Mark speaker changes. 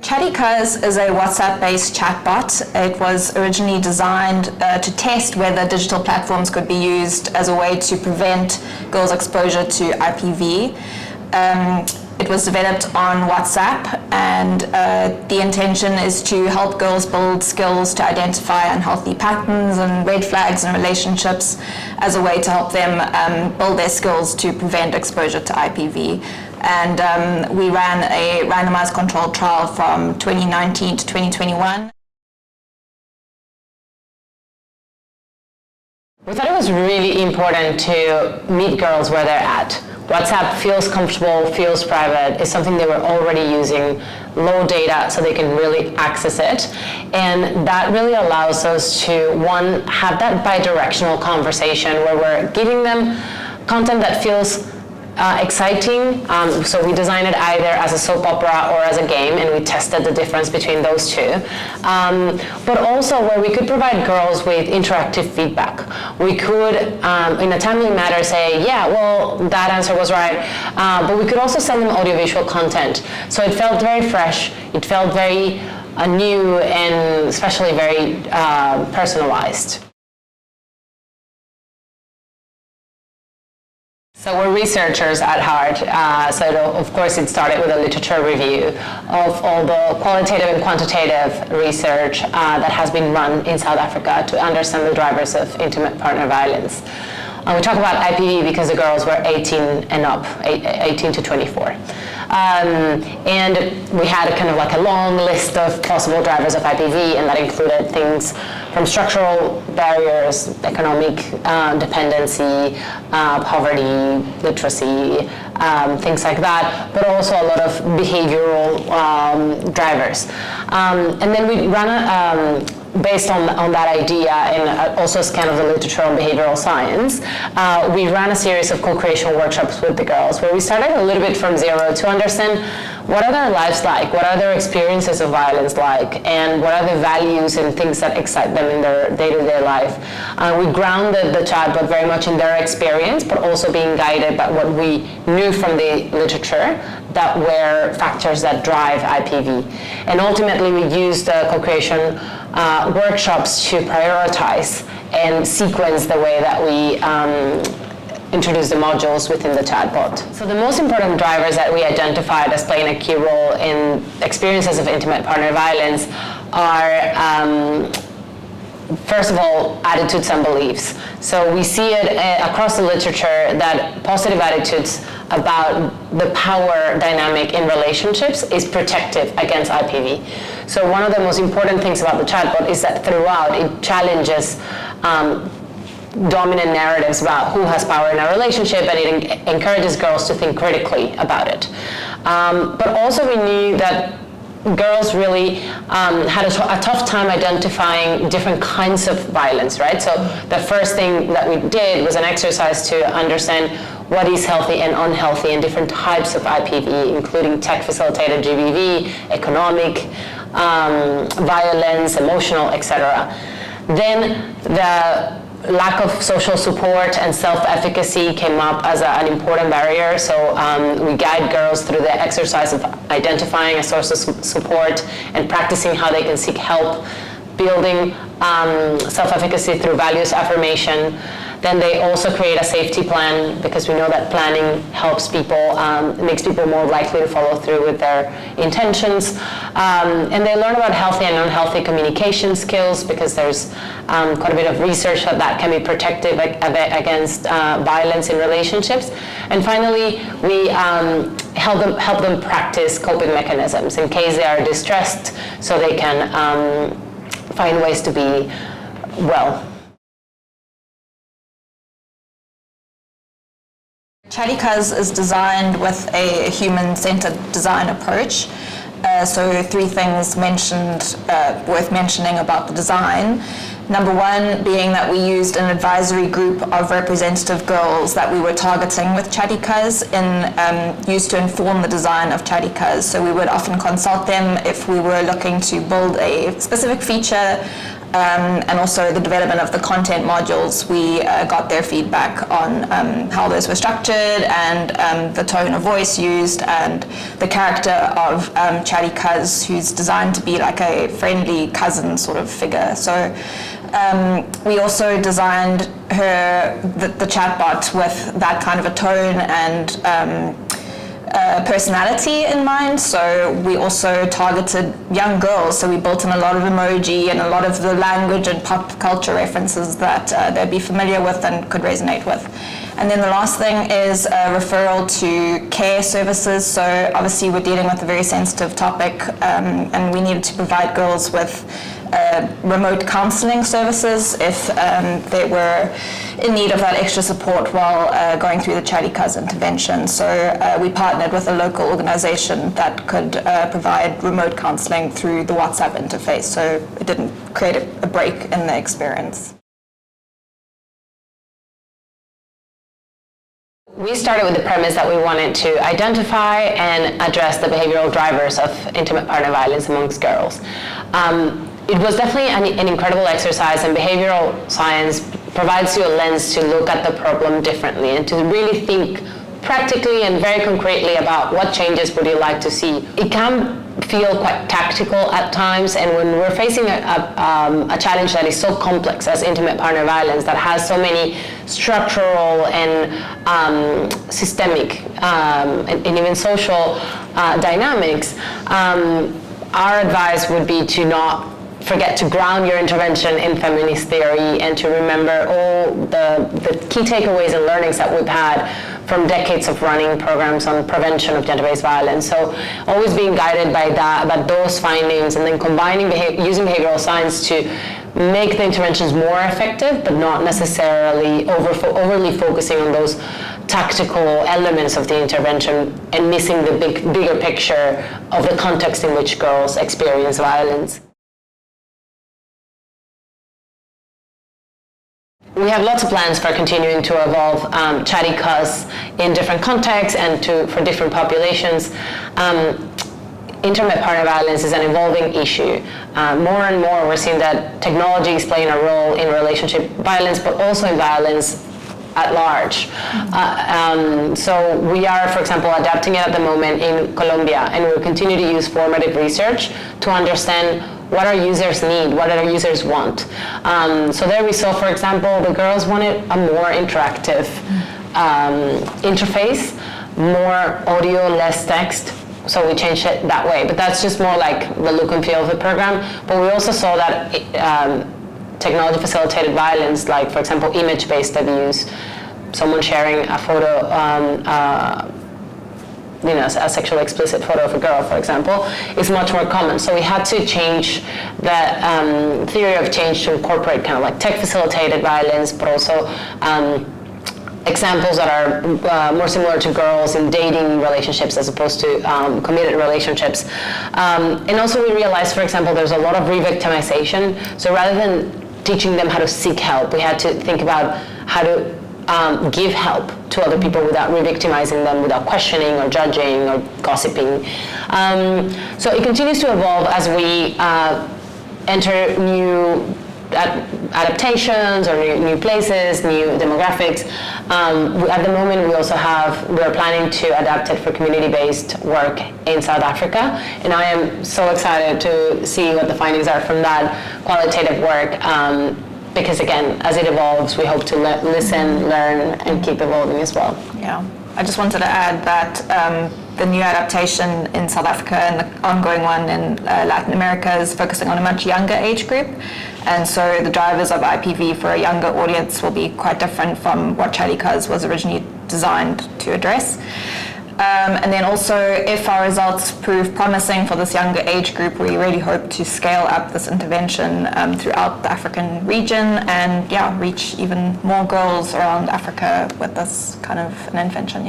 Speaker 1: ChattyCuz is a WhatsApp-based chatbot. It was originally designed to test whether digital platforms could be used as a way to prevent girls' exposure to IPV. It was developed on WhatsApp, and the intention is to help girls build skills to identify unhealthy patterns and red flags in relationships as a way to help them build their skills to prevent exposure to IPV. And we ran a randomized controlled trial from 2019 to 2021.
Speaker 2: We thought it was really important to meet girls where they're at. WhatsApp feels comfortable, feels private, is something they were already using, low data so they can really access it. And that really allows us to, one, have that bi-directional conversation where we're giving them content that feels exciting. So we designed it either as a soap opera or as a game, and we tested the difference between those two. But also where we could provide girls with interactive feedback. We could, in a timely manner, say, yeah, well, that answer was right. But we could also send them audiovisual content. So it felt very fresh. It felt very new and especially very personalized. So we're researchers at heart, so of course it started with a literature review of all the qualitative and quantitative research that has been run in South Africa to understand the drivers of intimate partner violence. We talk about IPV because the girls were 18 and up, 18 to 24. And we had kind of like a long list of possible drivers of IPV, and that included things from structural barriers, economic dependency, poverty, literacy, things like that, but also a lot of behavioral drivers. And then we ran based on that idea, and also a scan of the literature on behavioral science, we ran a series of co-creation workshops with the girls where we started a little bit from zero to understand what are their lives like, what are their experiences of violence like, and what are the values and things that excite them in their day-to-day life. We grounded the chatbot very much in their experience, but also being guided by what we knew from the literature that were factors that drive IPV. And ultimately we used the co-creation workshops to prioritize and sequence the way that we introduce the modules within the chatbot. So the most important drivers that we identified as playing a key role in experiences of intimate partner violence are first of all, attitudes and beliefs. So we see it across the literature that positive attitudes about the power dynamic in relationships is protective against IPV. So one of the most important things about the chatbot is that throughout it challenges dominant narratives about who has power in a relationship, and it encourages girls to think critically about it. But also we knew that girls really had a tough time identifying different kinds of violence, right? So the first thing that we did was an exercise to understand what is healthy and unhealthy in different types of IPV, including tech-facilitated GBV, economic violence, emotional, etc. Then the lack of social support and self-efficacy came up as an important barrier. So we guide girls through the exercise of identifying a source of support and practicing how they can seek help, building self-efficacy through values affirmation. Then they also create a safety plan, because we know that planning helps people, makes people more likely to follow through with their intentions. And they learn about healthy and unhealthy communication skills, because there's quite a bit of research that can be protective against violence in relationships. And finally, we help them practice coping mechanisms in case they are distressed, so they can find ways to be well.
Speaker 1: ChattyCuz is designed with a human-centered design approach. So 3 things worth mentioning about the design. Number 1 being that we used an advisory group of representative girls that we were targeting with ChattyCuz used to inform the design of ChattyCuz. So we would often consult them if we were looking to build a specific feature and also the development of the content modules. We got their feedback on how those were structured and the tone of voice used and the character of ChattyCuz, who's designed to be like a friendly cousin sort of figure. So we also designed the chatbot with that kind of a tone and personality in mind. So we also targeted young girls, so we built in a lot of emoji and a lot of the language and pop culture references that they'd be familiar with and could resonate with. And then the last thing is a referral to care services. So obviously we're dealing with a very sensitive topic, and we needed to provide girls with remote counseling services if they were in need of that extra support while going through the ChattyCuz intervention. So we partnered with a local organization that could provide remote counseling through the WhatsApp interface, so it didn't create a break in the experience.
Speaker 2: We started with the premise that we wanted to identify and address the behavioral drivers of intimate partner violence amongst girls. It was definitely an incredible exercise, and behavioral science provides you a lens to look at the problem differently and to really think practically and very concretely about what changes would you like to see. It can feel quite tactical at times, and when we're facing a challenge that is so complex as intimate partner violence, that has so many structural and systemic and even social dynamics, our advice would be to not forget to ground your intervention in feminist theory and to remember all the key takeaways and learnings that we've had from decades of running programs on prevention of gender-based violence. So always being guided by those findings, and then combining using behavioral science to make the interventions more effective, but not necessarily overly focusing on those tactical elements of the intervention and missing the bigger picture of the context in which girls experience violence. We have lots of plans for continuing to evolve ChattyCuz in different contexts and for different populations. Intimate partner violence is an evolving issue. More and more we're seeing that technology is playing a role in relationship violence, but also in violence at large. So we are, for example, adapting it at the moment in Colombia, and we'll continue to use formative research to understand what our users need, what our users want. So there we saw, for example, the girls wanted a more interactive interface, more audio, less text. So we changed it that way. But that's just more like the look and feel of the program. But we also saw that technology-facilitated violence, like, for example, image-based abuse, someone sharing a photo, a sexually explicit photo of a girl, for example, is much more common. So we had to change the theory of change to incorporate kind of like tech-facilitated violence, but also examples that are more similar to girls in dating relationships as opposed to committed relationships. And also we realized, for example, there's a lot of re-victimization. So rather than teaching them how to seek help, we had to think about how to give help to other people without re-victimizing them, without questioning or judging or gossiping. So it continues to evolve as we enter new adaptations or new places, new demographics. At the moment, we're planning to adapt it for community-based work in South Africa, and I am so excited to see what the findings are from that qualitative work. Because again, as it evolves, we hope to listen, learn, and keep evolving as well.
Speaker 1: Yeah, I just wanted to add that the new adaptation in South Africa and the ongoing one in Latin America is focusing on a much younger age group. And so the drivers of IPV for a younger audience will be quite different from what ChattyCuz was originally designed to address. And then also, if our results prove promising for this younger age group, we really hope to scale up this intervention throughout the African region and reach even more girls around Africa with this kind of an intervention,